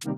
Salut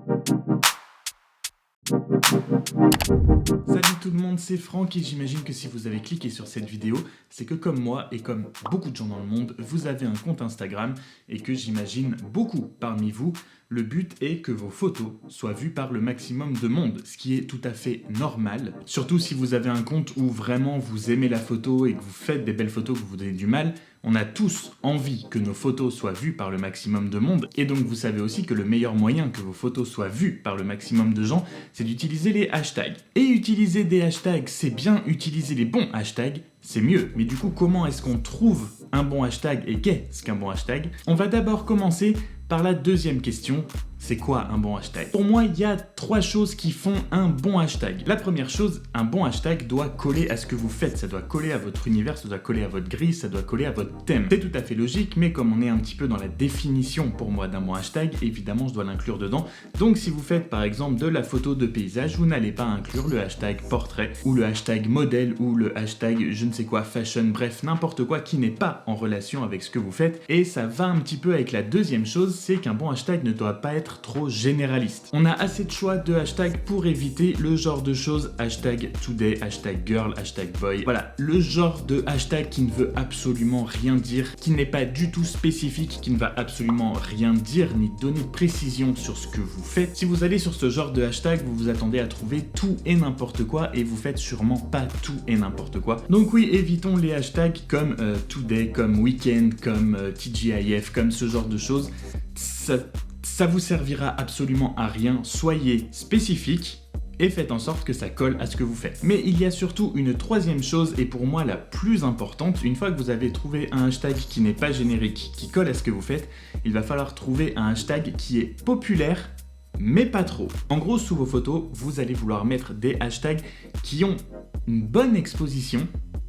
tout le monde, c'est Franck et j'imagine que si vous avez cliqué sur cette vidéo, c'est que comme moi et comme beaucoup de gens dans le monde, vous avez un compte Instagram et que j'imagine beaucoup parmi vous, le but est que vos photos soient vues par le maximum de monde, ce qui est tout à fait normal. Surtout si vous avez un compte où vraiment vous aimez la photo et que vous faites des belles photos que vous donnez du mal, on a tous envie que nos photos soient vues par le maximum de monde et donc vous savez aussi que le meilleur moyen que vos photos soient vues par le maximum de gens, c'est d'utiliser les hashtags. Et utiliser des hashtags, c'est bien, utiliser les bons hashtags, c'est mieux. Mais du coup, comment est-ce qu'on trouve un bon hashtag et qu'est-ce qu'un bon hashtag? On va d'abord commencer par la deuxième question. C'est quoi un bon hashtag? Pour moi, il y a 3 choses qui font un bon hashtag. La première chose, un bon hashtag doit coller à ce que vous faites. Ça doit coller à votre univers, ça doit coller à votre grille, ça doit coller à votre thème. C'est tout à fait logique, mais comme on est un petit peu dans la définition pour moi d'un bon hashtag, évidemment, je dois l'inclure dedans. Donc si vous faites par exemple de la photo de paysage, vous n'allez pas inclure le hashtag portrait ou le hashtag modèle ou le hashtag je ne sais quoi fashion, bref, n'importe quoi qui n'est pas en relation avec ce que vous faites. Et ça va un petit peu avec la deuxième chose, c'est qu'un bon hashtag ne doit pas être trop généraliste. On a assez de choix de hashtags pour éviter le genre de choses hashtag today, hashtag girl, hashtag boy. Voilà, le genre de hashtag qui ne veut absolument rien dire, qui n'est pas du tout spécifique, qui ne va absolument rien dire ni donner de précision sur ce que vous faites. Si vous allez sur ce genre de hashtag, vous vous attendez à trouver tout et n'importe quoi et vous faites sûrement pas tout et n'importe quoi. Donc oui, évitons les hashtags comme today, comme weekend, comme TGIF, comme ce genre de choses. Ça vous servira absolument à rien. Soyez spécifique et faites en sorte que ça colle à ce que vous faites. Mais il y a surtout une troisième chose, et pour moi la plus importante. Une fois que vous avez trouvé un hashtag qui n'est pas générique, qui colle à ce que vous faites, il va falloir trouver un hashtag qui est populaire, mais pas trop. En gros, sous vos photos, vous allez vouloir mettre des hashtags qui ont une bonne exposition,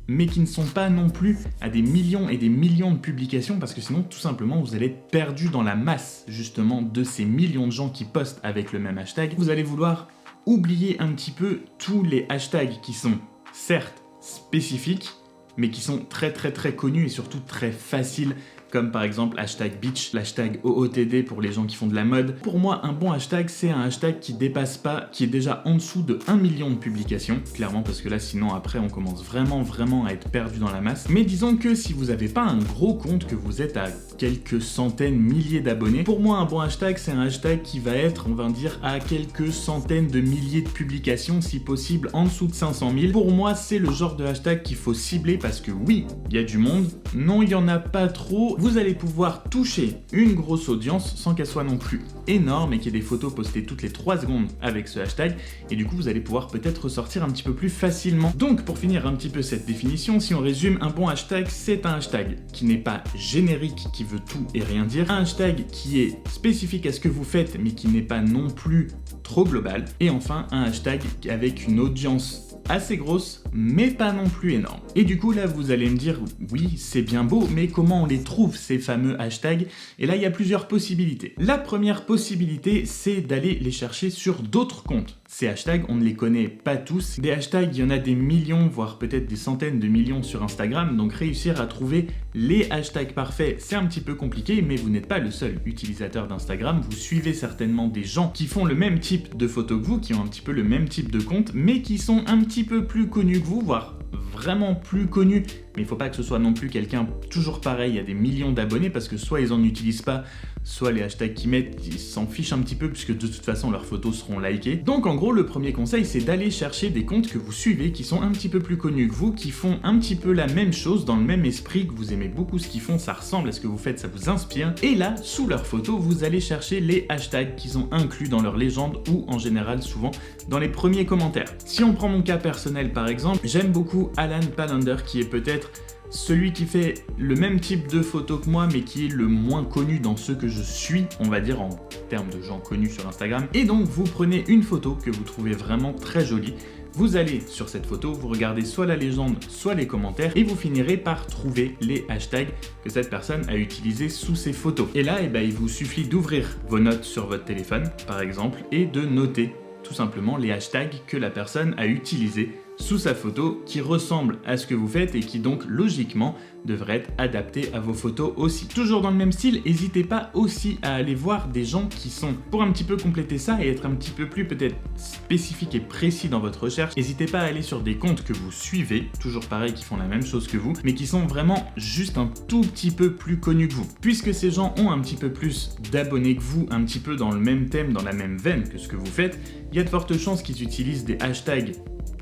mais qui ne sont pas non plus à des millions et des millions de publications, parce que sinon, tout simplement, vous allez être perdu dans la masse, justement, de ces millions de gens qui postent avec le même hashtag. Vous allez vouloir oublier un petit peu tous les hashtags qui sont, certes, spécifiques, mais qui sont très connus et surtout très faciles, comme par exemple hashtag beach, l'hashtag OOTD pour les gens qui font de la mode. Pour moi, un bon hashtag, c'est un hashtag qui dépasse pas, qui est déjà en dessous de 1 million de publications, clairement, parce que là, sinon, après, on commence vraiment à être perdu dans la masse. Mais disons que si vous n'avez pas un gros compte, que vous êtes à quelques centaines, milliers d'abonnés, pour moi, un bon hashtag, c'est un hashtag qui va être, on va dire, à quelques centaines de milliers de publications, si possible, en dessous de 500 000. Pour moi, c'est le genre de hashtag qu'il faut cibler, parce que oui, il y a du monde, non, il y en a pas trop. Vous allez pouvoir toucher une grosse audience sans qu'elle soit non plus énorme et qu'il y ait des photos postées toutes les 3 secondes avec ce hashtag, et du coup vous allez pouvoir peut-être ressortir un petit peu plus facilement. Donc pour finir un petit peu cette définition, si on résume, un bon hashtag, c'est un hashtag qui n'est pas générique, qui veut tout et rien dire, un hashtag qui est spécifique à ce que vous faites mais qui n'est pas non plus trop global, et enfin un hashtag avec une audience assez grosse, mais pas non plus énorme. Et du coup, là, vous allez me dire, oui, c'est bien beau, mais comment on les trouve, ces fameux hashtags? Et là, il y a plusieurs possibilités. La première possibilité, c'est d'aller les chercher sur d'autres comptes. Ces hashtags, on ne les connaît pas tous. Des hashtags, il y en a des millions, voire peut-être des centaines de millions sur Instagram, donc réussir à trouver les hashtags parfaits, c'est un petit peu compliqué, mais vous n'êtes pas le seul utilisateur d'Instagram. Vous suivez certainement des gens qui font le même type de photos que vous, qui ont un petit peu le même type de compte, mais qui sont un petit peu plus connus que vous, voire vraiment plus connus, mais il ne faut pas que ce soit non plus quelqu'un toujours pareil à des millions d'abonnés, parce que soit ils en utilisent pas, soit les hashtags qu'ils mettent, ils s'en fichent un petit peu, puisque de toute façon leurs photos seront likées. Donc en gros, le premier conseil, c'est d'aller chercher des comptes que vous suivez, qui sont un petit peu plus connus que vous, qui font un petit peu la même chose, dans le même esprit, que vous aimez beaucoup ce qu'ils font, ça ressemble à ce que vous faites, ça vous inspire, et là, sous leurs photos, vous allez chercher les hashtags qu'ils ont inclus dans leur légende, ou en général, souvent, dans les premiers commentaires. Si on prend mon cas personnel par exemple, j'aime beaucoup Alan Palander, qui est peut-être celui qui fait le même type de photos que moi, mais qui est le moins connu dans ceux que je suis, on va dire en termes de gens connus sur Instagram. Et donc vous prenez une photo que vous trouvez vraiment très jolie, vous allez sur cette photo, vous regardez soit la légende, soit les commentaires, et vous finirez par trouver les hashtags que cette personne a utilisés sous ses photos. Et là, il vous suffit d'ouvrir vos notes sur votre téléphone, par exemple, et de noter tout simplement les hashtags que la personne a utilisés sous sa photo qui ressemble à ce que vous faites et qui donc logiquement devrait être adapté à vos photos aussi. Toujours dans le même style, n'hésitez pas aussi à aller voir des gens qui sont, pour un petit peu compléter ça et être un petit peu plus peut-être spécifique et précis dans votre recherche, n'hésitez pas à aller sur des comptes que vous suivez, toujours pareil, qui font la même chose que vous, mais qui sont vraiment juste un tout petit peu plus connus que vous. Puisque ces gens ont un petit peu plus d'abonnés que vous, un petit peu dans le même thème, dans la même veine que ce que vous faites, il y a de fortes chances qu'ils utilisent des hashtags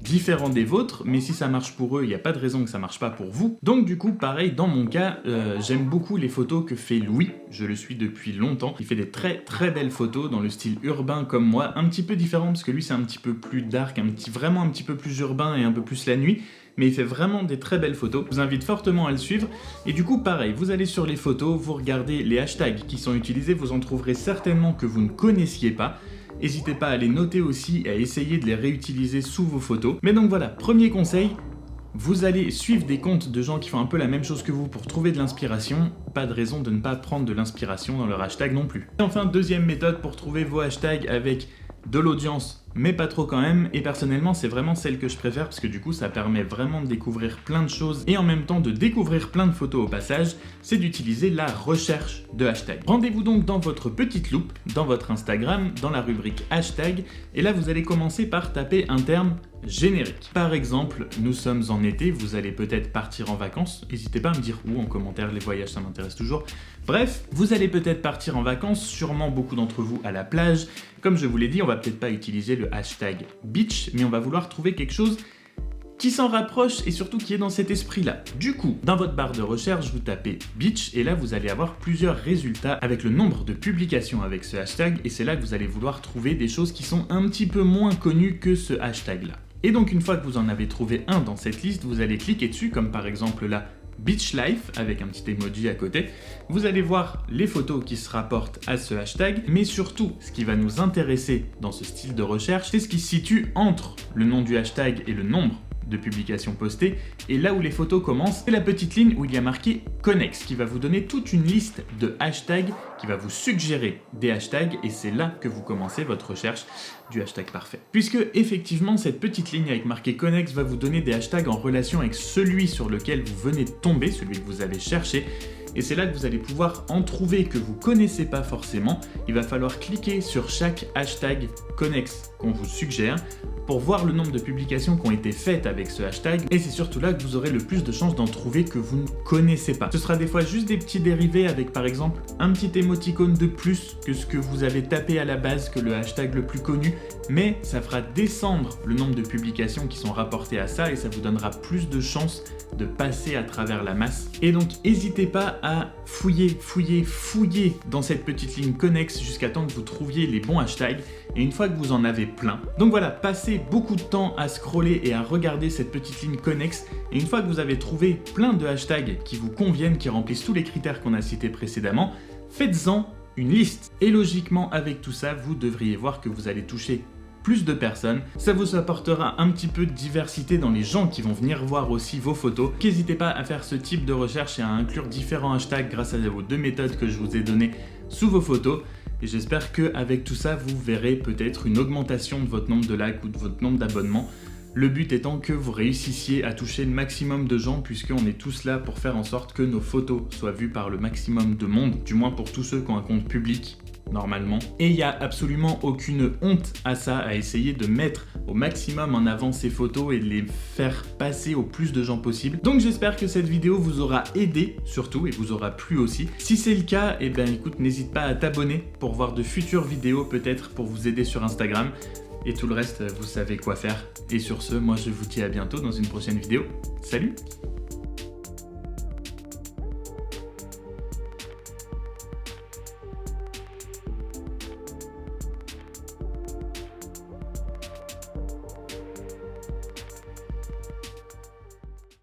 différents des vôtres, mais si ça marche pour eux, il n'y a pas de raison que ça marche pas pour vous. Donc du coup, pareil, dans mon cas, j'aime beaucoup les photos que fait Louis, je le suis depuis longtemps. Il fait des très belles photos dans le style urbain comme moi, un petit peu différent parce que lui c'est un petit peu plus dark, vraiment un petit peu plus urbain et un peu plus la nuit, mais il fait vraiment des très belles photos. Je vous invite fortement à le suivre. Et du coup, pareil, vous allez sur les photos, vous regardez les hashtags qui sont utilisés, vous en trouverez certainement que vous ne connaissiez pas. N'hésitez pas à les noter aussi et à essayer de les réutiliser sous vos photos. Mais donc voilà, premier conseil, vous allez suivre des comptes de gens qui font un peu la même chose que vous pour trouver de l'inspiration. Pas de raison de ne pas prendre de l'inspiration dans leur hashtag non plus. Et enfin, deuxième méthode pour trouver vos hashtags avec de l'audience, mais pas trop quand même, et personnellement c'est vraiment celle que je préfère parce que du coup ça permet vraiment de découvrir plein de choses et en même temps de découvrir plein de photos au passage, c'est d'utiliser la recherche de hashtags. Rendez-vous donc dans votre petite loupe, dans votre Instagram, dans la rubrique hashtag, et là vous allez commencer par taper un terme générique. Par exemple, nous sommes en été, vous allez peut-être partir en vacances, n'hésitez pas à me dire où en commentaire, les voyages ça m'intéresse toujours. Bref, vous allez peut-être partir en vacances, sûrement beaucoup d'entre vous à la plage. Comme je vous l'ai dit, on va peut-être pas utiliser le hashtag beach, mais on va vouloir trouver quelque chose qui s'en rapproche et surtout qui est dans cet esprit-là. Du coup, dans votre barre de recherche, vous tapez beach et là vous allez avoir plusieurs résultats avec le nombre de publications avec ce hashtag et c'est là que vous allez vouloir trouver des choses qui sont un petit peu moins connues que ce hashtag-là. Et donc une fois que vous en avez trouvé un dans cette liste, vous allez cliquer dessus comme par exemple là, Beach Life avec un petit emoji à côté. Vous allez voir les photos qui se rapportent à ce hashtag, mais surtout ce qui va nous intéresser dans ce style de recherche, c'est ce qui se situe entre le nom du hashtag et le nombre de publications postées, et là où les photos commencent, c'est la petite ligne où il y a marqué Connex, qui va vous donner toute une liste de hashtags, qui va vous suggérer des hashtags, et c'est là que vous commencez votre recherche du hashtag parfait. Puisque effectivement, cette petite ligne avec marqué Connex va vous donner des hashtags en relation avec celui sur lequel vous venez de tomber, celui que vous avez cherché, et c'est là que vous allez pouvoir en trouver que vous connaissez pas forcément. Il va falloir cliquer sur chaque hashtag Connex qu'on vous suggère pour voir le nombre de publications qui ont été faites avec ce hashtag, et c'est surtout là que vous aurez le plus de chances d'en trouver que vous ne connaissez pas. Ce sera des fois juste des petits dérivés avec par exemple un petit émoticône de plus que ce que vous avez tapé à la base, que le hashtag le plus connu, mais ça fera descendre le nombre de publications qui sont rapportées à ça et ça vous donnera plus de chances de passer à travers la masse. Et donc n'hésitez pas à fouiller dans cette petite ligne Connex jusqu'à temps que vous trouviez les bons hashtags, et une fois que vous en avez plein, donc voilà, passez beaucoup de temps à scroller et à regarder cette petite ligne Connex, et une fois que vous avez trouvé plein de hashtags qui vous conviennent, qui remplissent tous les critères qu'on a cités précédemment, faites-en une liste. Et logiquement avec tout ça, vous devriez voir que vous allez toucher plus de personnes, ça vous apportera un petit peu de diversité dans les gens qui vont venir voir aussi vos photos. N'hésitez pas à faire ce type de recherche et à inclure différents hashtags grâce à vos deux méthodes que je vous ai données sous vos photos. Et j'espère qu'avec tout ça, vous verrez peut-être une augmentation de votre nombre de likes ou de votre nombre d'abonnements. Le but étant que vous réussissiez à toucher le maximum de gens, puisqu'on est tous là pour faire en sorte que nos photos soient vues par le maximum de monde, du moins pour tous ceux qui ont un compte public, normalement. Et il n'y a absolument aucune honte à ça, à essayer de mettre au maximum en avant ces photos et de les faire passer au plus de gens possible. Donc j'espère que cette vidéo vous aura aidé, surtout, et vous aura plu aussi. Si c'est le cas, eh ben écoute, n'hésite pas à t'abonner pour voir de futures vidéos, peut-être pour vous aider sur Instagram. Et tout le reste, vous savez quoi faire. Et sur ce, moi je vous dis à bientôt dans une prochaine vidéo. Salut!